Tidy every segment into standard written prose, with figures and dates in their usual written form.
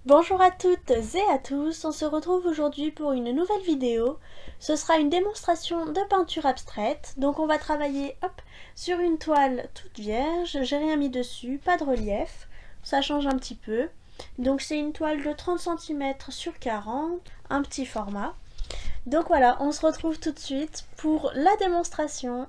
Bonjour à toutes et à tous, on se retrouve aujourd'hui pour une nouvelle vidéo. Ce sera une démonstration de peinture abstraite, donc on va travailler sur une toile toute vierge, j'ai rien mis dessus, pas de relief, ça change un petit peu. Donc c'est une toile de 30 cm sur 40, un petit format. Donc voilà, on se retrouve tout de suite pour la démonstration.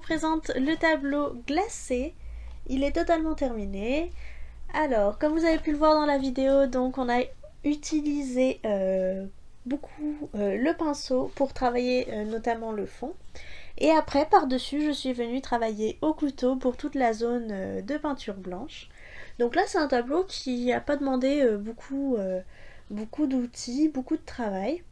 présente le tableau glacé. Il est totalement terminé. Alors, comme vous avez pu le voir dans la vidéo, donc on a utilisé beaucoup le pinceau pour travailler notamment le fond. Et après, par-dessus, je suis venue travailler au couteau pour toute la zone de peinture blanche. Donc là, c'est un tableau qui n'a pas demandé beaucoup d'outils, beaucoup de travail.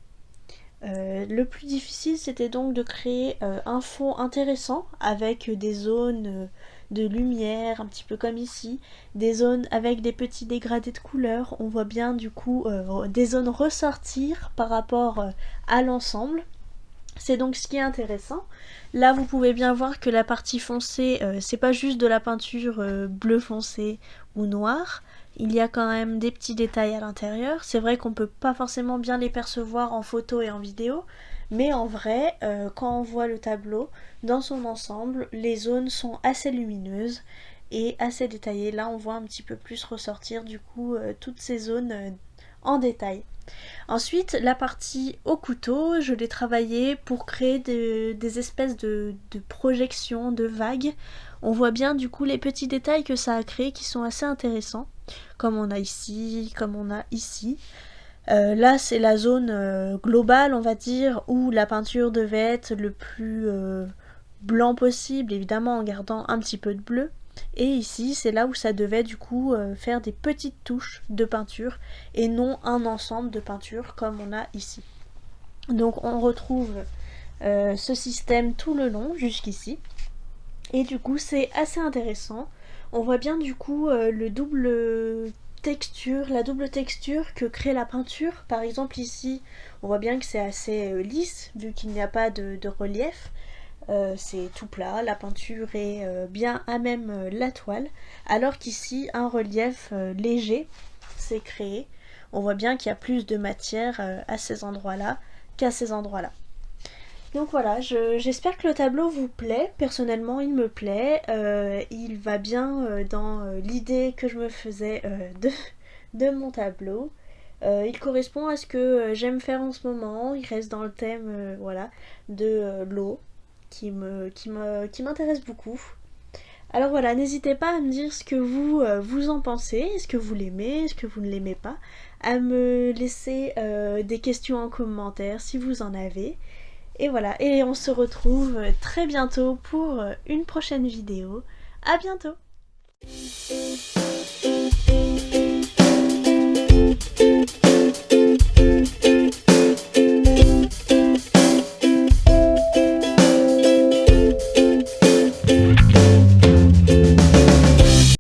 Le plus difficile, c'était donc de créer un fond intéressant avec des zones de lumière, un petit peu comme ici, des zones avec des petits dégradés de couleurs. On voit bien du coup des zones ressortir par rapport à l'ensemble. C'est donc ce qui est intéressant. Là, vous pouvez bien voir que la partie foncée, c'est pas juste de la peinture bleu foncé ou noir. Il y a quand même des petits détails à l'intérieur. C'est vrai qu'on peut pas forcément bien les percevoir en photo et en vidéo, mais en vrai, quand on voit le tableau dans son ensemble, les zones sont assez lumineuses et assez détaillées. Là, on voit un petit peu plus ressortir du coup toutes ces zones en détail. Ensuite, la partie au couteau, je l'ai travaillée pour créer des espèces de projections, de vagues. On voit bien du coup les petits détails que ça a créé qui sont assez intéressants, comme on a ici, comme on a ici. Là, c'est la zone globale, on va dire, où la peinture devait être le plus blanc possible, évidemment en gardant un petit peu de bleu. Et ici, c'est là où ça devait du coup faire des petites touches de peinture et non un ensemble de peinture comme on a ici. Donc on retrouve ce système tout le long jusqu'ici. Et du coup, c'est assez intéressant. On voit bien du coup la double texture que crée la peinture. Par exemple ici, on voit bien que c'est assez lisse vu qu'il n'y a pas de relief. C'est tout plat, la peinture est bien à même la toile, alors qu'ici un relief léger s'est créé. On voit bien qu'il y a plus de matière à ces endroits-là qu'à ces endroits-là. Donc voilà, j'espère que le tableau vous plaît. Personnellement, il me plaît. Il va bien dans l'idée que je me faisais de mon tableau. Il correspond à ce que j'aime faire en ce moment. Il reste dans le thème voilà, de l'eau qui m'intéresse beaucoup. Alors voilà, n'hésitez pas à me dire ce que vous en pensez. Est-ce que vous l'aimez? Est-ce que vous ne l'aimez pas? À me laisser des questions en commentaire si vous en avez. Et voilà, et on se retrouve très bientôt pour une prochaine vidéo. À bientôt!